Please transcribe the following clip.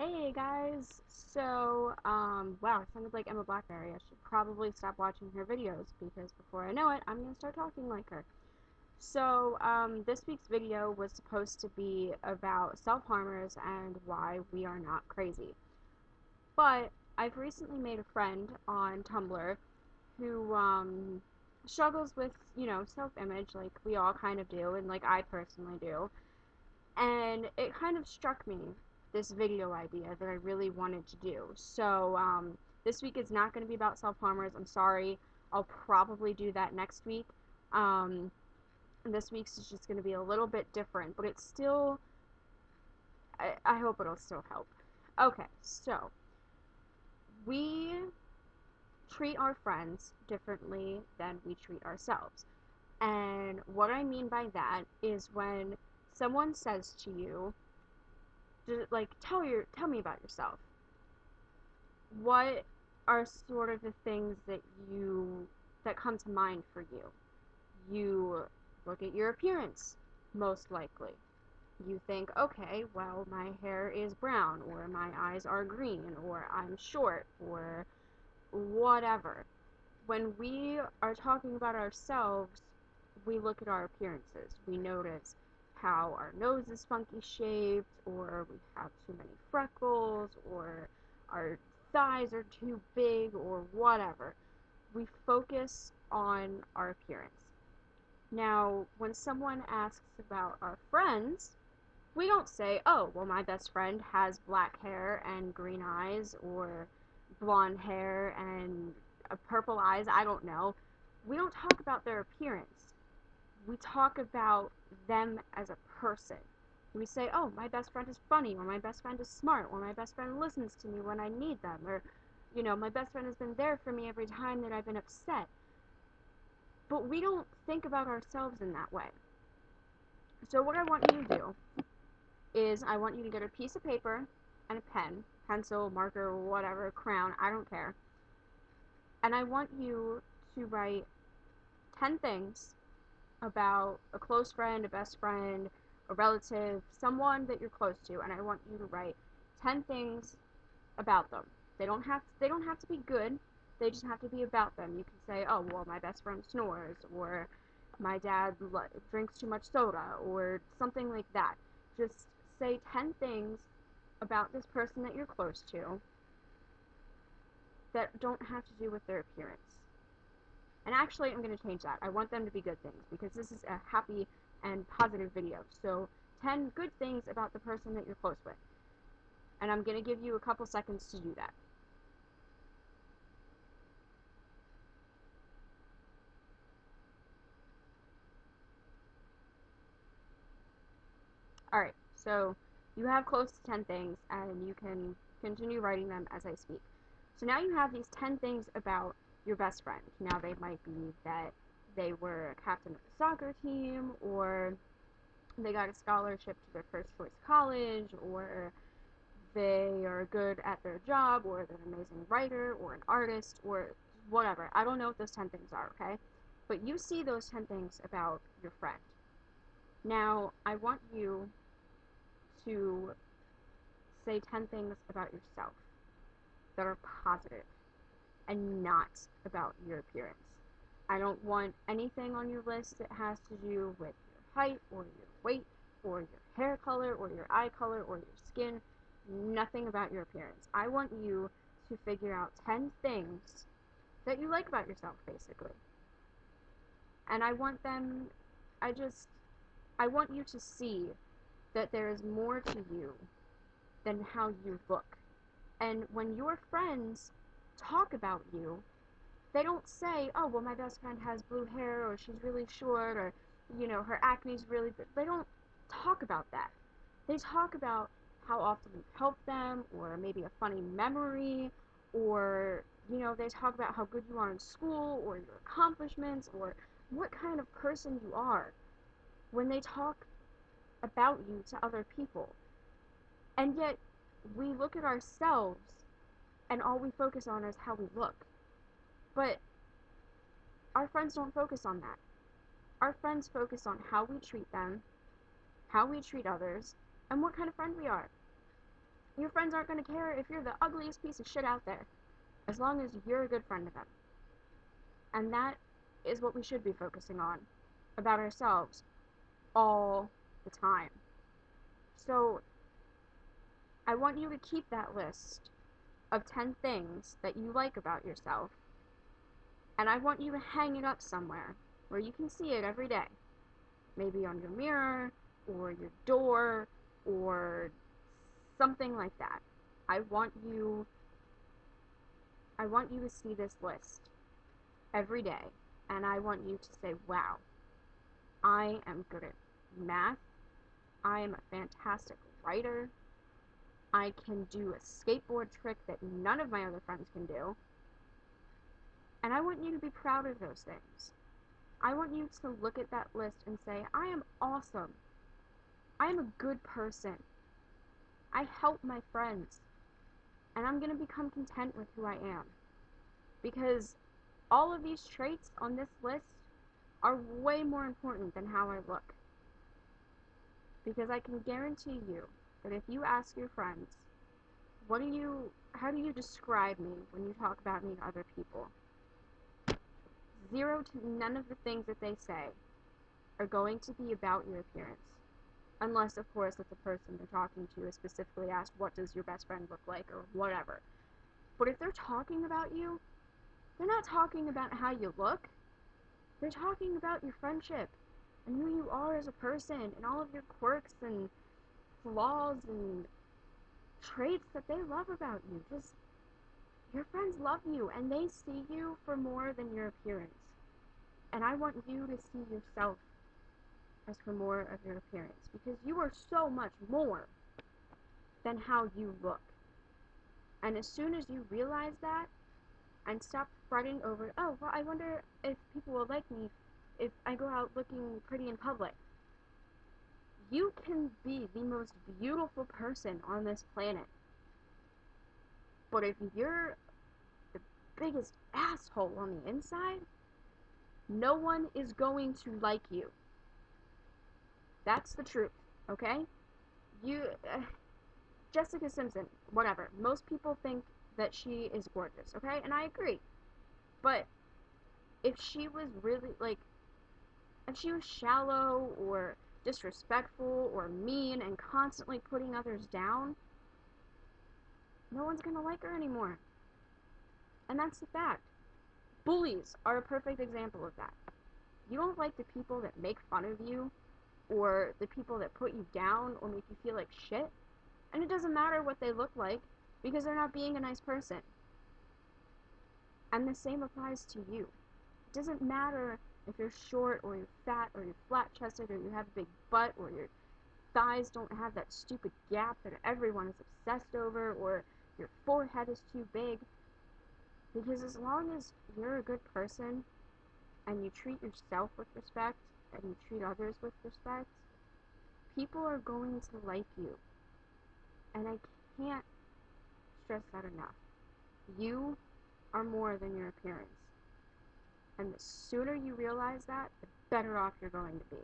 Hey guys, wow, it sounded like Emma Blackberry. I should probably stop watching her videos because before I know it, I'm gonna start talking like her. This week's video was supposed to be about self-harmers and why we are not crazy. But I've recently made a friend on Tumblr who, struggles with, self-image like we all kind of do, and like I personally do. And it kind of struck me, this video idea that I really wanted to do. This week is not going to be about self-harmers. I'm sorry. I'll probably do that next week. Um, this week's is just going to be a little bit different, but it's still, I hope it'll still help. Okay, so we treat our friends differently than we treat ourselves. And what I mean by that is when someone says to you, like, tell me about yourself. What are sort of the things that come to mind for you? You look at your appearance, most likely. You think, okay, well, my hair is brown, or my eyes are green, or I'm short, or whatever. When we are talking about ourselves, we look at our appearances. We notice how our nose is funky shaped, or we have too many freckles, or our thighs are too big, or whatever. We focus on our appearance. Now, when someone asks about our friends, we don't say, oh, well, my best friend has black hair and green eyes, or blonde hair and purple eyes, I don't know. We don't talk about their appearance. We talk about them as a person. We say, oh, my best friend is funny, or my best friend is smart, or my best friend listens to me when I need them, or, my best friend has been there for me every time that I've been upset. But we don't think about ourselves in that way. So what I want you to do is I want you to get a piece of paper and a pen, pencil, marker, whatever, crayon, I don't care. And I want you to write 10 things about a close friend, a best friend, a relative, someone that you're close to, and I want you to write 10 things about them. They don't have to be good. They just have to be about them. You can say, "Oh, well, my best friend snores," or "My dad drinks too much soda," or something like that. Just say 10 things about this person that you're close to that don't have to do with their appearance. And actually, I'm going to change that. I want them to be good things because this is a happy and positive video. So, 10 good things about the person that you're close with. And I'm going to give you a couple seconds to do that. Alright, so you have close to 10 things, and you can continue writing them as I speak. So now you have these 10 things about your best friend. Now they might be that they were a captain of the soccer team, or they got a scholarship to their first choice college, or they are good at their job, or they're an amazing writer, or an artist, or whatever. I don't know what those 10 things are, okay? But you see those 10 things about your friend. Now, I want you to say 10 things about yourself that are positive and not about your appearance. I don't want anything on your list that has to do with your height or your weight or your hair color or your eye color or your skin. Nothing about your appearance. I want you to figure out 10 things that you like about yourself, basically. And I just, I want you to see that there is more to you than how you look. And when your friends talk about you, they don't say, oh, well, my best friend has blue hair, or she's really short, or, her acne's really big. They don't talk about that. They talk about how often you help them, or maybe a funny memory, or, they talk about how good you are in school, or your accomplishments, or what kind of person you are when they talk about you to other people. And yet, we look at ourselves and all we focus on is how we look. But our friends don't focus on that. Our friends focus on how we treat them, how we treat others, and what kind of friend we are. Your friends aren't going to care if you're the ugliest piece of shit out there, as long as you're a good friend to them. And that is what we should be focusing on about ourselves all the time. So I want you to keep that list of 10 things that you like about yourself, and I want you to hang it up somewhere where you can see it every day. Maybe on your mirror, or your door, or something like that. I want you to see this list every day, and I want you to say, wow, I am good at math, I am a fantastic writer, I can do a skateboard trick that none of my other friends can do, and I want you to be proud of those things. I want you to look at that list and say, I am awesome, I am a good person, I help my friends, and I'm going to become content with who I am. Because all of these traits on this list are way more important than how I look. Because I can guarantee you that if you ask your friends, how do you describe me when you talk about me to other people? Zero to none of the things that they say are going to be about your appearance. Unless, of course, if the person they're talking to is specifically asked, what does your best friend look like, or whatever. But if they're talking about you, they're not talking about how you look. They're talking about your friendship and who you are as a person and all of your quirks and flaws and traits that they love about you. Just, your friends love you and they see you for more than your appearance. And I want you to see yourself as for more of your appearance, because you are so much more than how you look. And as soon as you realize that and stop fretting over, oh, well, I wonder if people will like me if I go out looking pretty in public. You can be the most beautiful person on this planet. But if you're the biggest asshole on the inside, no one is going to like you. That's the truth, okay? Jessica Simpson, whatever. Most people think that she is gorgeous, okay? And I agree. But if she was really, if she was shallow or disrespectful or mean and constantly putting others down, no one's gonna like her anymore. And that's the fact. Bullies are a perfect example of that. You don't like the people that make fun of you, or the people that put you down or make you feel like shit, and it doesn't matter what they look like, because they're not being a nice person. And the same applies to you. It doesn't matter if you're short, or you're fat, or you're flat-chested, or you have a big butt, or your thighs don't have that stupid gap that everyone is obsessed over, or your forehead is too big. Because as long as you're a good person, and you treat yourself with respect, and you treat others with respect, people are going to like you. And I can't stress that enough. You are more than your appearance. And the sooner you realize that, the better off you're going to be.